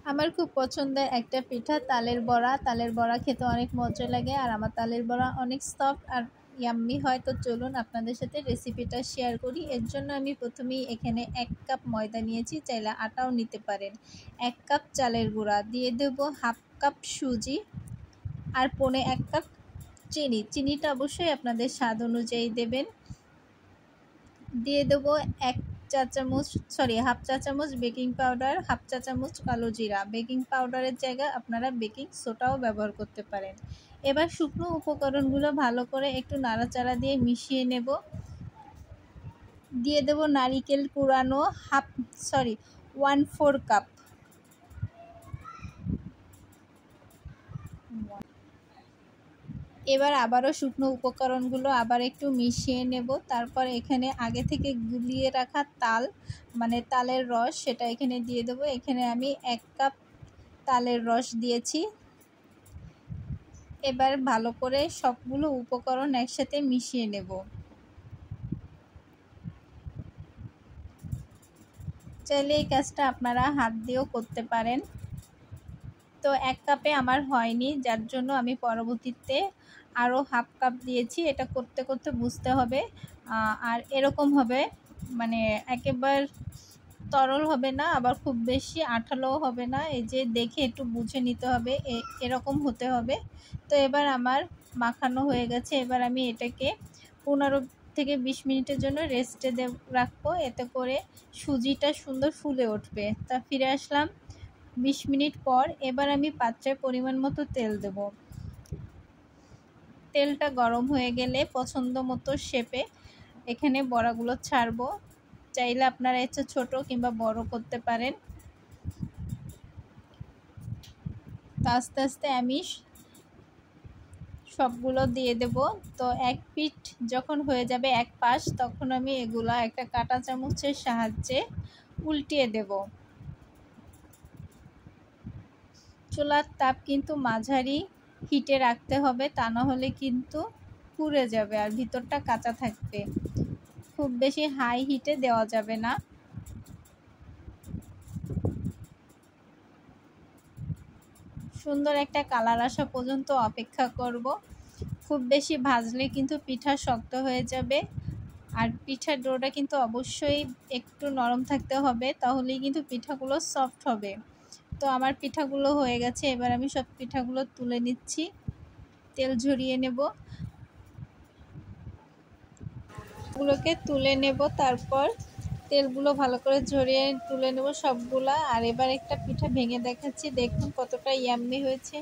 আমার খুব পছন্দের একটা পিঠা তালের বড়া। তালের বড়া খেতে অনেক মজা লাগে আর আমার তালের বড়া অনেক সফট আর ইয়াম্মি হয়। তো চলুন আপনাদের সাথে রেসিপিটা শেয়ার করি। এর জন্য আমি প্রথমেই এখানে 1 কাপ ময়দা নিয়েছি, চাইলে আটাও নিতে পারেন। 1 কাপ চালের গুঁড়া দিয়ে দেব, হাফ কাপ সুজি আর 1 কাপ চিনি। চিনিটা অবশ্যই আপনাদের স্বাদ অনুযায়ী দেবেন। দিয়ে দেবো হাফ চা চামচ বেকিং পাউডার, হাফ চা চামচ কালো জিরা। বেকিং পাউডারের জায়গায় আপনারা বেকিং সোডাও ব্যবহার করতে পারেন। এবার শুকনো উপকরণগুলো ভালো করে একটু নাড়াচাড়া দিয়ে মিশিয়ে নেব। দিয়ে দেব নারিকেল কুড়ানো 1/4 কাপ। এবার আবারও শুকনো উপকরণগুলো আবার একটু মিশিয়ে নেব। তারপর এখানে আগে থেকে গুলিয়ে রাখা তালের রস, সেটা এখানে দিয়ে দেব। এখানে আমি 1 কাপ তালের রস দিয়েছি। এবার ভালো করে সবগুলো উপকরণ একসাথে মিশিয়ে নেব। চাইলে এই কাজটা আপনারা হাত দিয়েও করতে পারেন। তো 1 কাপে আমার হয়নি, যার জন্য আমি পরবর্তীতে আরও হাফ কাপ দিয়েছি। এটা করতে করতে বুঝতে হবে। আর এরকম হবে, মানে একেবারে তরল হবে না, আবার খুব বেশি আঠালোও হবে না। এই যে দেখে একটু বুঝে নিতে হবে, এরকম হতে হবে। তো এবার আমার মাখানো হয়ে গেছে। এবার আমি এটাকে 15 থেকে 20 মিনিটের জন্য রেস্টে রাখবো, এতে করে সুজিটা সুন্দর ফুলে উঠবে। তা ফিরে আসলাম 20 মিনিট পর। এবার আমি পাত্রে পরিমাণ মতো তেল দেব। তেলটা গরম হয়ে গেলে পছন্দ মতো শেপে এখানে বড়াগুলো ছাড়বো। চাইলে আপনারা ইচ্ছে ছোট কিংবা বড় করতে পারেন। তো আস্তে আস্তে আমি সবগুলো দিয়ে দেব। তো এক পিঠ যখন হয়ে যাবে এক পাশ, তখন আমি এগুলা একটা কাঁটা চামচের সাহায্যে উল্টিয়ে দেব। চুলার তাপ কিন্তু মাঝারি হিটে রাখতে হবে, তা না হলে কিন্তু পুড়ে যাবে আর ভিতরটা কাঁচা থাকবে। খুব বেশি হাই হিটে দেওয়া যাবে না। সুন্দর একটা কালার আসা পর্যন্ত অপেক্ষা করব। খুব বেশি ভাজলে কিন্তু পিঠা শক্ত হয়ে যাবে। আর পিঠার ডোটা কিন্তু অবশ্যই একটু নরম থাকতে হবে, তাহলেই কিন্তু পিঠাগুলো সফট হবে। তো আমার পিঠাগুলো হয়ে গেছে। এবার আমি সব পিঠাগুলো তুলে নিচ্ছি, তেল ঝরিয়ে নেব। গুলোকে তুলে নেব, তারপর তেলগুলো ভালো করে ঝরিয়ে তুলে নেব সবগুলা। আর এবার একটা পিঠা ভেঙে দেখাচ্ছি, দেখুন কতটা ইয়াম্মি হয়েছে।